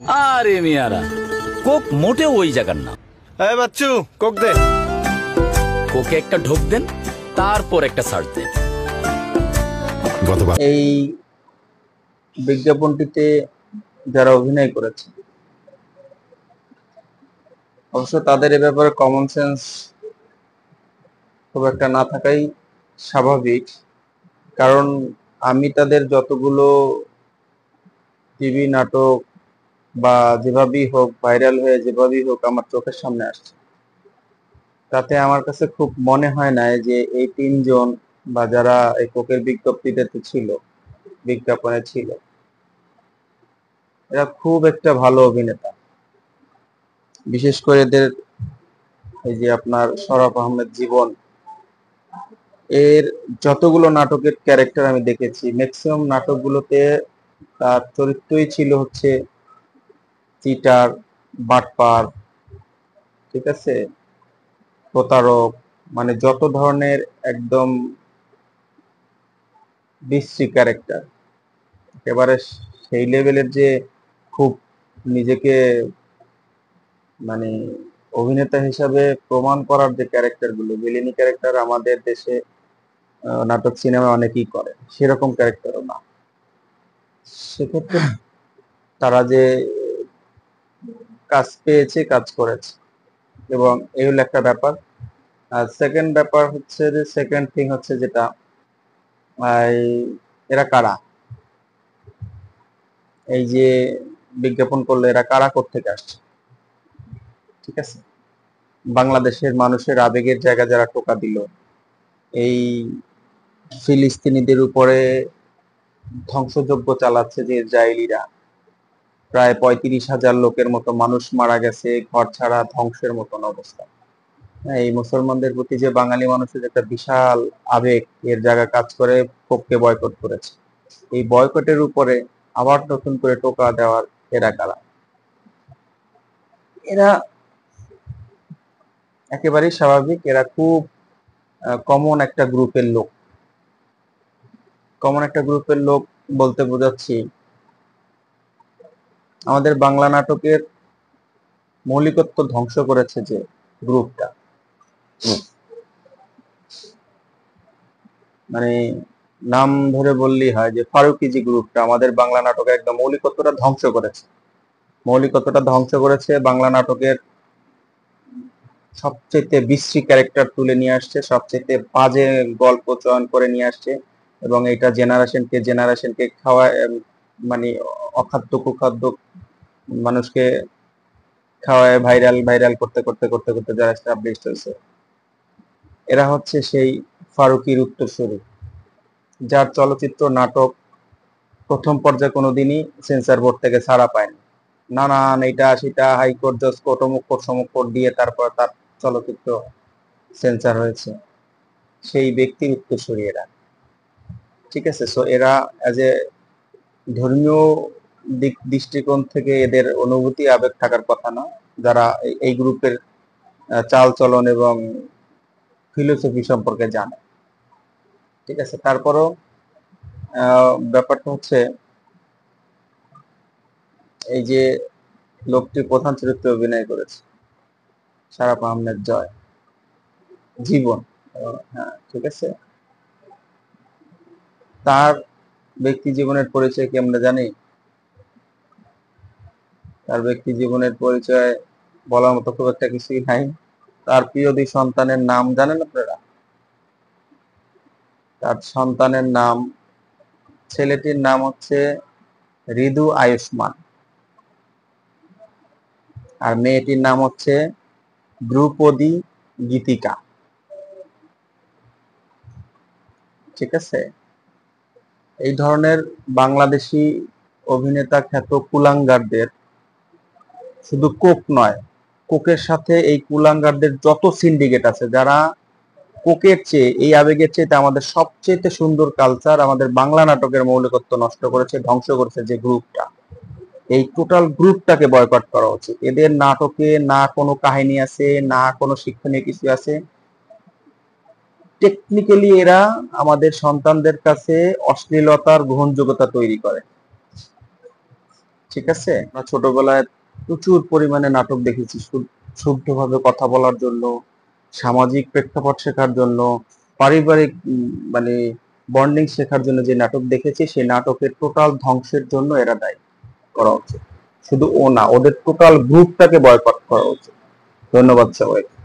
আরে মিয়ারা, কোক মোটেও ওই জায়গার না। এই বাচ্চু, কোক দে। কোকে একটা ঢোক দেন, তারপর একটা সার্চ দেন। এই বিজ্ঞাপনটিতে যারা অভিনয় করেছে, অবশ্য তাদের এ ব্যাপারে কমন সেন্স খুব একটা না থাকাই স্বাভাবিক। কারণ আমি তাদের যতগুলো টিভি নাটক বা যেভাবেই হোক ভাইরাল হয়ে যেভাবেই হোক আমার চোখের সামনে আসছে, তাতে আমার কাছে খুব মনে হয় না যে এই তিনজন বা যারা এই কোকের বিজ্ঞপ্তিতে ছিল, বিজ্ঞাপনে ছিল, এরা খুব একটা ভালো অভিনেতা। বিশেষ করে এদের এই যে আপনার শরাফ আহমেদ জীবন, এর যতগুলো নাটকের ক্যারেক্টার আমি দেখেছি, ম্যাক্সিমাম নাটকগুলোতে তার চরিত্রই ছিল হচ্ছে চিটার, বাটপার, ঠিক আছে, প্রতারক, মানে যত ধরনের একদম বিশ্রী ক্যারেক্টার, একেবারে সেই লেভেলের যে খুব নিজেকে মানে অভিনেতা হিসাবে প্রমাণ করার যে ক্যারেক্টার গুলো, ভিলেনি ক্যারেক্টার আমাদের দেশে নাটক সিনেমা অনেকেই করে, সেরকম ক্যারেক্টারও না। সেক্ষেত্রে তারা যে কাজ পেয়েছে, কাজ করেছে, এবং এই হলো একটা ব্যাপার। আর সেকেন্ড ব্যাপার হচ্ছে যে, সেকেন্ড থিং হচ্ছে যেটা, এরা কারা, এই যে বিজ্ঞাপন করলো, এরা কারা কোত্থেকে আসছে, ঠিক আছে। বাংলাদেশের মানুষের আবেগের জায়গা যারা টোকা দিল, এই ফিলিস্তিনিদের উপরে ধ্বংসযজ্ঞ চালাচ্ছে যে ইসরায়েলিরা, প্রায় 35,000 লোকের মতো মানুষ মারা গেছে, ঘর ছাড়া ধ্বংসের মতন অবস্থা। এই মুসলমানদের প্রতি যে বাঙালি মানুষের একটা বিশাল আবেগ এর জায়গা কাজ করে, ক্ষোভকে বয়কট করেছে। এই বয়কটের উপরে আবার নতুন করে টোকা দেওয়ার এরা কারা? এরা একেবারেই স্বাভাবিক, এরা খুব কমন একটা গ্রুপের লোক। কমন একটা গ্রুপের লোক বলতে বোঝাচ্ছি, আমাদের বাংলা নাটকের মৌলিকত্ব ধ্বংস করেছে যে গ্রুপটা, মানে নাম ধরে বললেই হয় যে ফারুকি যে গ্রুপটা আমাদের বাংলা নাটকের একদম মৌলিকত্বটা ধ্বংস করেছে। মৌলিকত্বটা ধ্বংস করেছে, বাংলা নাটকের সবচেয়ে বিশ্রী ক্যারেক্টার তুলে নিয়ে আসছে, সবচেয়ে বাজে গল্প চয়ন করে নিয়ে আসছে, এবং এটা জেনারেশনকে খাওয়ায়, মানে অখাদ্য কুখাদ্য মানুষকে খাওয়ায় ভাইরাল ভাইরাল করতে করতে করতে করতে যারা এস্টাবলিশড হয়েছে, এরা হচ্ছে সেই ফারুকির উত্তরসূরি, যার চলচ্চিত্র নাটক প্রথম পর্যায়ে কোনোদিনই সেন্সর বোর্ড থেকে ছাড়া পায়নি। নানান এটা সেটা হাইকোর্ট জাজ কোর্ট অমুক কোর্ট সমুক কোর্ট দিয়ে তারপর তার চলচ্চিত্র সেন্সর হয়েছে। সেই ব্যক্তির উত্তরসূরি এরা, ঠিক আছে। সো এরা অ্যাজ এ ধর্মীয় দৃষ্টিকোণ থেকে এদের অনুভূতি আবেগ থাকার কথা না, যারা এই গ্রুপের চাল চলন এবং ফিলোসফি সম্পর্কে জানে, ঠিক আছে। তারপরও ব্যাপারটা হচ্ছে, এই যে লোকটি প্রধান চরিত্রে অভিনয় করেছে, শরাফ আহমেদ জয় জীবন, হ্যাঁ ঠিক আছে, তার ব্যক্তি জীবনের পরিচয় কি আমরা জানি? তার ব্যক্তি জীবনের পরিচয় বলার মতো খুব একটা কিছুই নাই। তার প্রিয় দুই সন্তানের নাম জানেন আপনারা? তার সন্তানের নাম, ছেলেটির নাম হচ্ছে ঋদু আয়ুষ্মান, আর মেয়েটির নাম হচ্ছে ধ্রুপদী গীতিকা, ঠিক আছে। এই ধরনের বাংলাদেশি অভিনেতা খ্যাত কুলাঙ্গারদের শুধু কোক নয়, কোকের সাথে এই কুলাঙ্গারদের যত সিন্ডিকেট আছে, যারা কোকের চেয়ে, এই আবেগের চেয়ে আমাদের সবচেয়ে সুন্দর কালচার, আমাদের বাংলা নাটকের মৌলিকত্ব নষ্ট করেছে, ধ্বংস করেছে যে গ্রুপটা, এই টোটাল গ্রুপটাকে বয়কট করা উচিত। এদের নাটকে না কোনো কাহিনী আছে, না কোনো শিক্ষণীয় কিছু আছে। টেকনিক্যালি এরা আমাদের সন্তানদের কাছে অশ্লীলতার গ্রহণযোগ্যতা তৈরি করে, ঠিক আছে? আমরা ছোটবেলায় প্রচুর পরিমাণে নাটক দেখেছি শুদ্ধভাবে কথা বলার জন্য, সামাজিক প্রেক্ষাপট শেখার জন্য, পারিবারিক মানে বন্ডিং শেখার জন্য যে নাটক দেখেছি, সেই নাটকের টোটাল ধ্বংসের জন্য এরা দায়ী করা উচিত। শুধু ও না, ওদের টোটাল গ্রুপটাকে বয়কট করা উচিত। ধন্যবাদ সবাইকে।